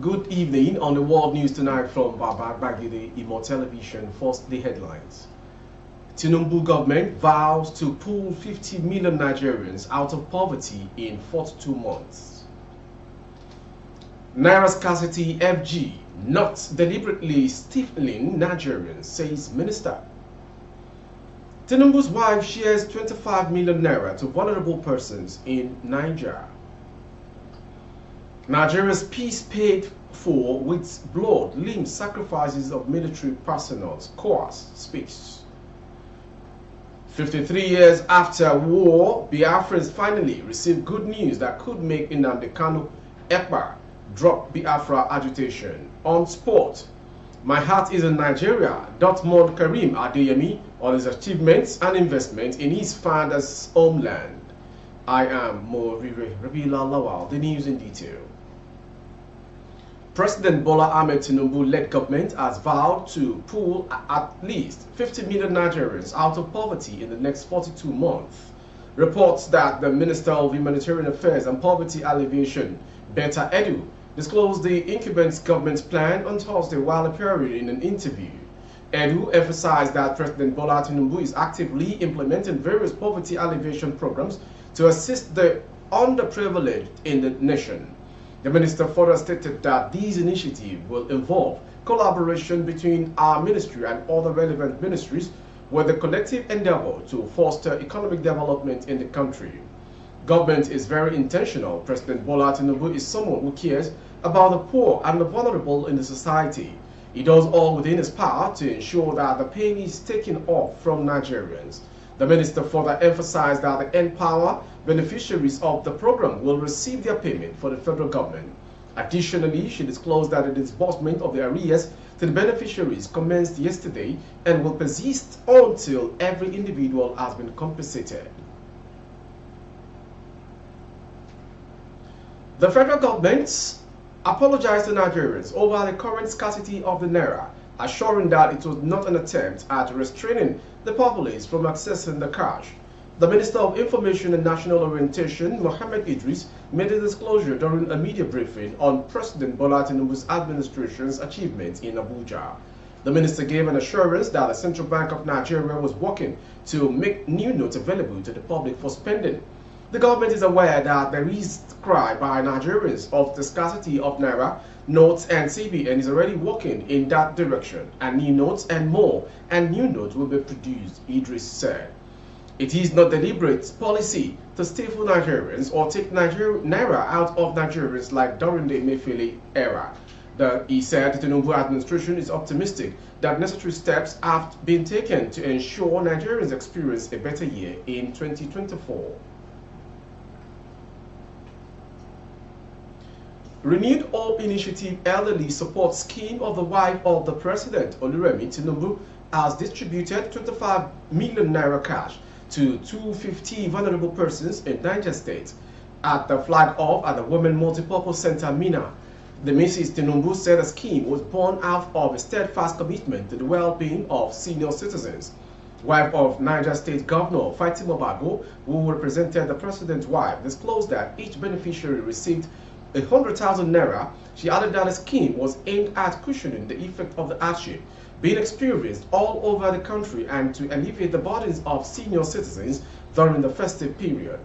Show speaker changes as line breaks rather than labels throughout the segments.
Good evening on the World News Tonight from Babagide Imo Television. First, the headlines. Tinubu government vows to pull 50 million Nigerians out of poverty in 42 months. Naira scarcity FG not deliberately stifling Nigerians, says minister. Tinubu's wife shares 25 million naira to vulnerable persons in Niger. Nigeria's peace paid for with blood, limbs, sacrifices of military personnel. COAS speaks. 53 years after war, Biafrans finally received good news that could make Nnamdi Kanu Ekpa drop Biafra agitation. On sport, my heart is in Nigeria. Dortmund Karim Adeyemi on his achievements and investment in his father's homeland. I am Morire Rabila Lawal. The news in detail. President Bola Ahmed Tinubu-led government has vowed to pull at least 50 million Nigerians out of poverty in the next 42 months. Reports that the Minister of Humanitarian Affairs and Poverty Alleviation, Betta Edu, disclosed the incumbent government's plan on Thursday while appearing in an interview. Edu emphasized that President Bola Tinubu is actively implementing various poverty alleviation programs to assist the underprivileged in the nation. The minister further stated that these initiatives will involve collaboration between our ministry and other relevant ministries with a collective endeavor to foster economic development in the country. Government is very intentional. President Bola Tinubu is someone who cares about the poor and the vulnerable in the society. He does all within his power to ensure that the pain is taken off from Nigerians. The minister further emphasized that the N-Power beneficiaries of the program will receive their payment for the federal government. Additionally, she disclosed that the disbursement of the arrears to the beneficiaries commenced yesterday and will persist until every individual has been compensated. The federal government apologized to Nigerians over the current scarcity of the naira, assuring that it was not an attempt at restraining the populace from accessing the cash. The Minister of Information and National Orientation, Mohammed Idris, made a disclosure during a media briefing on President Bola Tinubu's administration's achievements in Abuja. The minister gave an assurance that the Central Bank of Nigeria was working to make new notes available to the public for spending. The government is aware that there is cry by Nigerians of the scarcity of naira notes, and CBN is already working in that direction, and new notes and new notes will be produced, Idris said. It is not deliberate policy to stifle Nigerians or take naira out of Nigerians like during the Emefiele era. He said the Tinubu administration is optimistic that necessary steps have been taken to ensure Nigerians experience a better year in 2024. Renewed Hope Initiative Elderly Support Scheme of the wife of the President, Oluremi Tinubu, has distributed 25 million naira cash to 250 vulnerable persons in Niger State at the flag-off at the Women Multipurpose Center, Mina. The Mrs. Tinubu said the scheme was born out of a steadfast commitment to the well-being of senior citizens. Wife of Niger State Governor Fatima Bago, who represented the President's wife, disclosed that each beneficiary received 100,000 naira. She added that the scheme was aimed at cushioning the effect of the hardship being experienced all over the country and to alleviate the burdens of senior citizens during the festive period.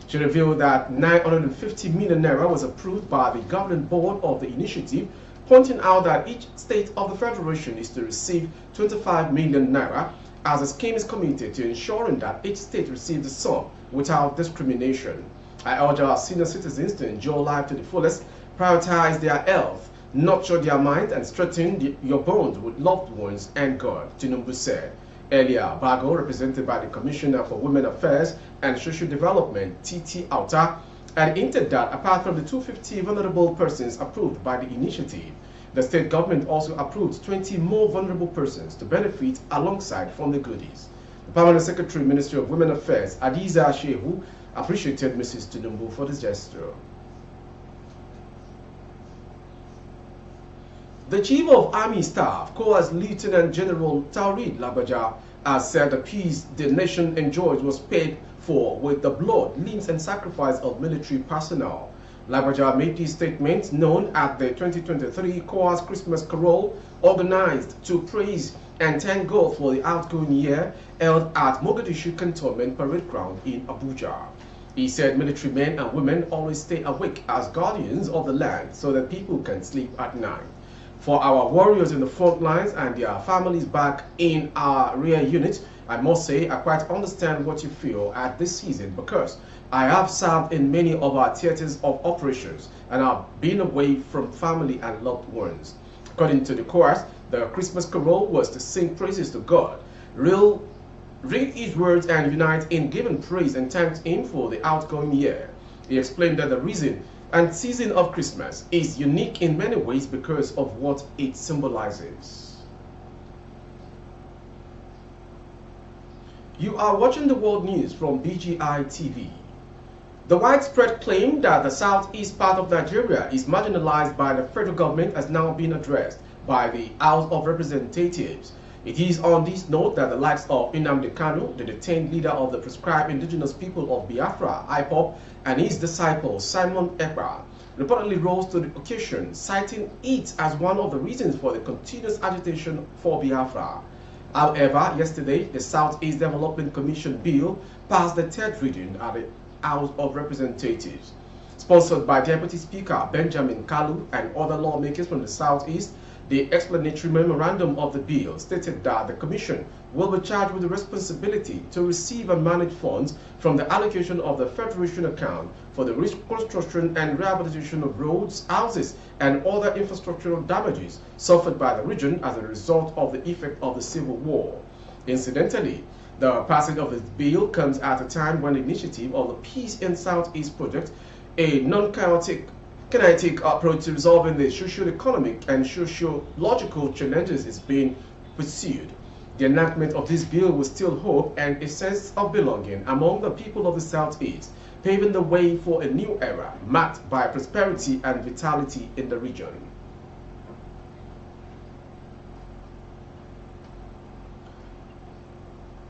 She revealed that 950 million naira was approved by the governing board of the initiative, pointing out that each state of the federation is to receive 25 million naira, as the scheme is committed to ensuring that each state receives the sum without discrimination. I urge our senior citizens to enjoy life to the fullest, prioritize their health, nurture their mind, and strengthen your bonds with loved ones and God, Tinubu said. Earlier, Bago, represented by the Commissioner for Women Affairs and Social Development, Titi Auta, had hinted that apart from the 250 vulnerable persons approved by the initiative, the state government also approved 20 more vulnerable persons to benefit alongside from the goodies. The Permanent Secretary, Ministry of Women Affairs, Adiza Shehu, appreciated Mrs. Tinubu for this gesture. The Chief of Army Staff, COAS Lieutenant General Taurid Labaja, has said the peace the nation enjoys was paid for with the blood, limbs, and sacrifice of military personnel. Lagbaja made these statements known at the 2023 COAS Christmas Carol organized to praise and thank God for the outgoing year held at Mogadishu Cantonment Parade Ground in Abuja. He said military men and women always stay awake as guardians of the land so that people can sleep at night. For our warriors in the front lines and their families back in our rear unit, I must say I quite understand what you feel at this season because I have served in many of our theaters of operations and have been away from family and loved ones. According to the chorus, the Christmas carol was to sing praises to God, read his words and unite in giving praise and thanks him for the outgoing year. He explained that the reason and season of Christmas is unique in many ways because of what it symbolizes. You are watching the world news from BGI TV. The widespread claim that the southeast part of Nigeria is marginalized by the federal government has now been addressed by the House of Representatives. It is on this note that the likes of Nnamdi Kanu, the detained leader of the proscribed indigenous people of Biafra, IPOB, and his disciple Simon Ekpa, reportedly rose to the occasion, citing it as one of the reasons for the continuous agitation for Biafra. However, yesterday, the Southeast Development Commission bill passed the third reading at the House of Representatives. Sponsored by Deputy Speaker Benjamin Kalu and other lawmakers from the Southeast, the explanatory memorandum of the bill stated that the Commission will be charged with the responsibility to receive and manage funds from the allocation of the Federation account for the reconstruction and rehabilitation of roads, houses, and other infrastructural damages suffered by the region as a result of the effect of the Civil War. Incidentally, the passage of this bill comes at a time when the initiative of the Peace in Southeast project, a non-chaotic kinetic approach to resolving the socio-economic and socio-logical challenges is being pursued. The enactment of this bill will still hope and a sense of belonging among the people of the Southeast, paving the way for a new era marked by prosperity and vitality in the region.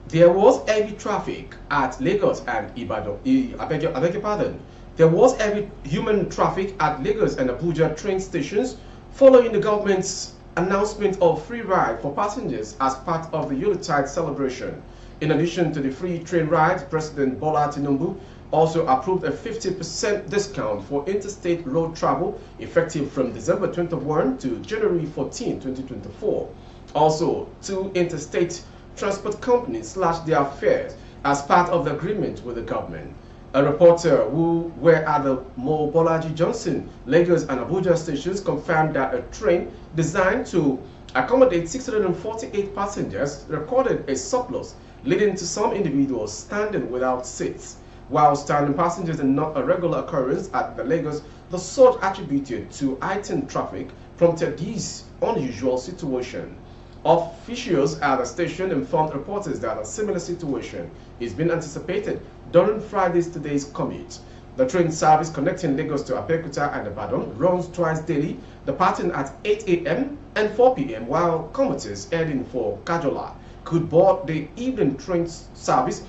There was heavy traffic at Lagos and Ibadan. I beg your pardon. There was heavy human traffic at Lagos and Abuja train stations following the government's announcement of free ride for passengers as part of the Yuletide celebration. In addition to the free train rides, President Bola Tinubu also approved a 50% discount for interstate road travel effective from December 21 to January 14, 2024. Also, two interstate transport companies slashed their fares as part of the agreement with the government. A reporter who were at the Mo Bolaji Johnson, Lagos and Abuja stations confirmed that a train designed to accommodate 648 passengers recorded a surplus, leading to some individuals standing without seats. While standing passengers are not a regular occurrence at the Lagos, the surge attributed to heightened traffic prompted this unusual situation. Officials at the station informed reporters that a similar situation is being anticipated during today's commute. The train service connecting Lagos to Abeokuta and Ibadan runs twice daily, departing at 8 a.m. and 4 p.m., while commuters heading for Kajola could board the evening train service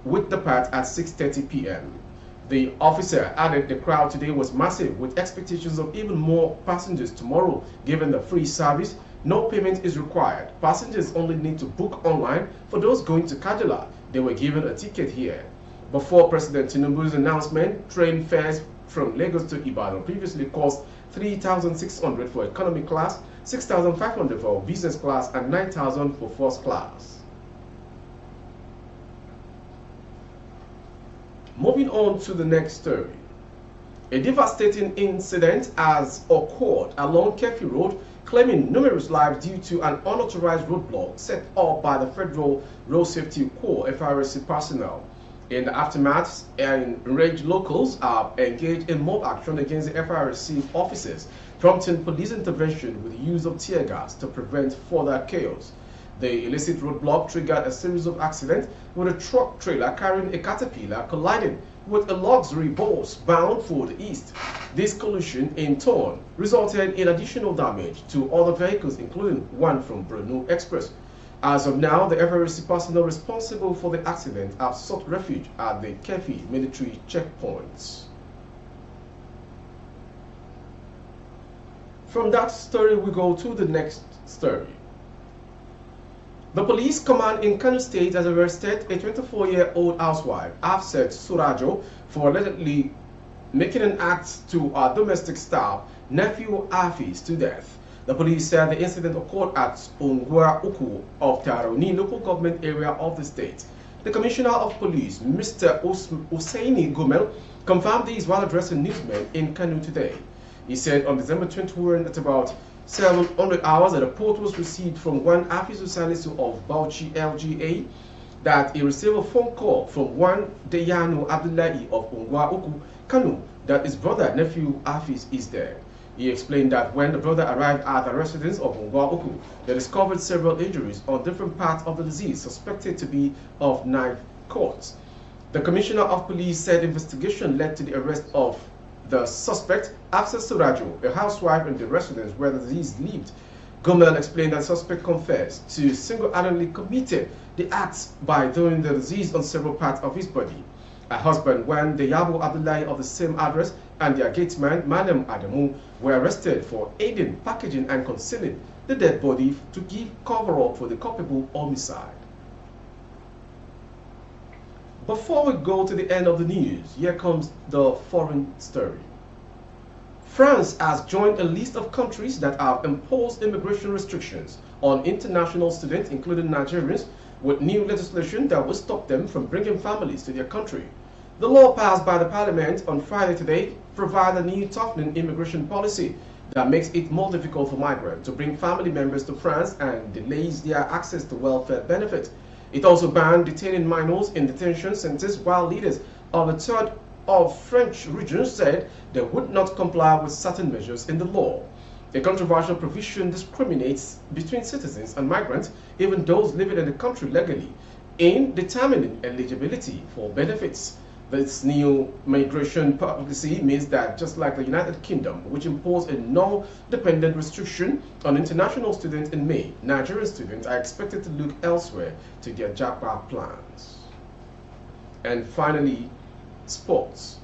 with depart at 6:30 p.m. The officer added the crowd today was massive, with expectations of even more passengers tomorrow. Given the free service, no payment is required. Passengers only need to book online. For those going to Kajola, they were given a ticket here. Before President Tinubu's announcement, train fares from Lagos to Ibadan previously cost 3,600 for economy class, 6,500 for business class, and 9,000 for first class. Moving on to the next story. A devastating incident has occurred along Kefi Road, claiming numerous lives due to an unauthorized roadblock set up by the Federal Road Safety Corps FRSC personnel. In the aftermath, enraged locals are engaged in mob action against the FRSC officers, prompting police intervention with the use of tear gas to prevent further chaos. The illicit roadblock triggered a series of accidents, with a truck trailer carrying a caterpillar colliding with a luxury bus bound for the east. This collision, in turn, resulted in additional damage to other vehicles, including one from Brno Express. As of now, the FRSC personnel responsible for the accident have sought refuge at the Kefi military checkpoints. From that story, we go to the next story. The police command in Kano State has arrested a 24-year-old housewife, Afset Surajo, for allegedly making an act to our domestic staff, nephew Afis, to death. The police said the incident occurred at Ongwa Uku of Taroni local government area of the state. The Commissioner of Police, Mr. Usaini Gumel, confirmed these while addressing newsmen in Kano today. He said on December 21 at about 700 hours that a report was received from one Afis Usanisu of Bauchi LGA that he received a phone call from one Deyano Abdullahi of Ongwa Uku, Kano, that his brother, nephew Afis is dead. He explained that when the brother arrived at the residence of Ongwa Uku, they discovered several injuries on different parts of the disease suspected to be of knife cuts. The Commissioner of Police said investigation led to the arrest of the suspect, Afsa Surajo, a housewife in the residence where the disease lived. Gomel explained that the suspect confessed to single-handedly committed the acts by throwing the disease on several parts of his body. Her husband, when the Yabo Abdullahi of the same address and their gatesman, Madam Adamu, were arrested for aiding, packaging, and concealing the dead body to give cover-up for the culpable homicide. Before we go to the end of the news, here comes the foreign story. France has joined a list of countries that have imposed immigration restrictions on international students, including Nigerians, with new legislation that will stop them from bringing families to their country. The law passed by the parliament on Friday today provides a new toughening immigration policy that makes it more difficult for migrants to bring family members to France and delays their access to welfare benefits. It also banned detaining minors in detention centers, while leaders of a third of French regions said they would not comply with certain measures in the law. The controversial provision discriminates between citizens and migrants, even those living in the country legally, in determining eligibility for benefits. This new migration policy means that just like the United Kingdom, which imposed a no-dependent restriction on international students in May, Nigerian students are expected to look elsewhere to their JAPA plans. And finally, sports.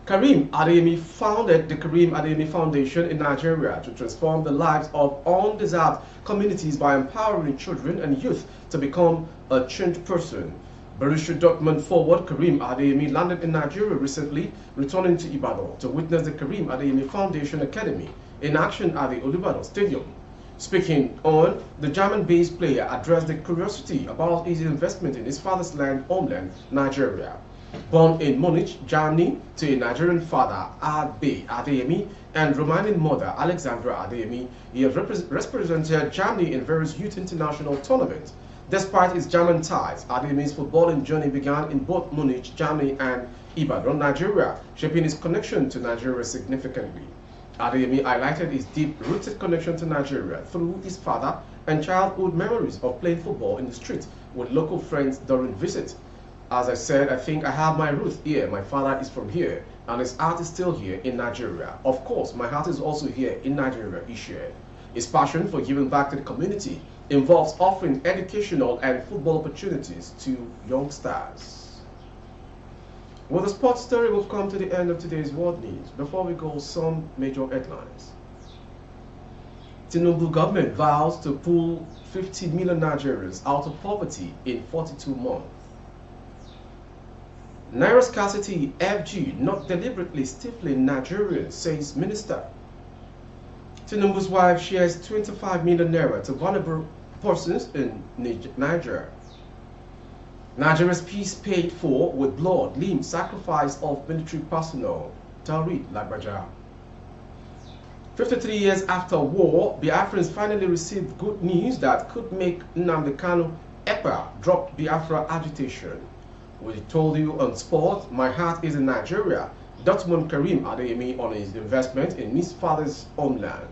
Karim Adeyemi founded the Karim Adeyemi Foundation in Nigeria to transform the lives of undeserved communities by empowering children and youth to become a changed person. Borussia Dortmund forward Karim Adeyemi landed in Nigeria recently, returning to Ibadan to witness the Karim Adeyemi Foundation Academy in action at the Olubadan Stadium. Speaking on, the German-based player addressed the curiosity about his investment in his father's land, homeland, Nigeria. Born in Munich, Germany, to a Nigerian father, Abe Adeyemi, and Romanian mother, Alexandra Adeyemi, he has represented Germany in various youth international tournaments. Despite his German ties, Adeyemi's footballing journey began in both Munich, Germany, and Ibadan, Nigeria, shaping his connection to Nigeria significantly. Adeyemi highlighted his deep-rooted connection to Nigeria through his father and childhood memories of playing football in the street with local friends during visits. As I said, I think I have my roots here. My father is from here, and his heart is still here in Nigeria. Of course, my heart is also here in Nigeria, he shared. His passion for giving back to the community involves offering educational and football opportunities to youngsters. With the sports story, we've come to the end of today's world news. Before we go, some major headlines. Tinubu government vows to pull 50 million Nigerians out of poverty in 42 months. Naira scarcity, FG not deliberately stifling Nigerians, says minister. Tinubu's wife shares 25 million naira to vulnerable persons in Niger. Nigeria's peace paid for with blood, limb sacrifice of military personnel. Tariq Lagbaja. 53 years after war, Biafrans finally received good news that could make Nnamdi Kanu EPA drop Biafra agitation. We told you on sport, my heart is in Nigeria. Dortmund Karim Adeyemi on his investment in his father's homeland.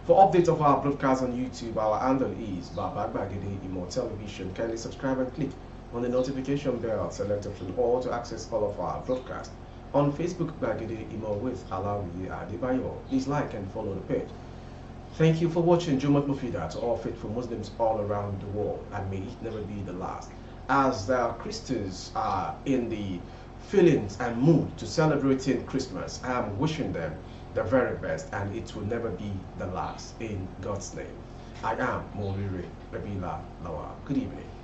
For updates of our broadcast on YouTube, our handle is Babagbagede Imo Television. Kindly subscribe and click on the notification bell selected from all to access all of our broadcasts. On Facebook, Bagede Imo with Alawi Adebayo. Please like and follow the page. Thank you for watching Jumat Mufida to all faithful Muslims all around the world, and may it never be the last. As the Christians are in the feelings and mood to celebrating Christmas, I am wishing them the very best, and it will never be the last in God's name. I am Morire Babila Lawa. Good evening.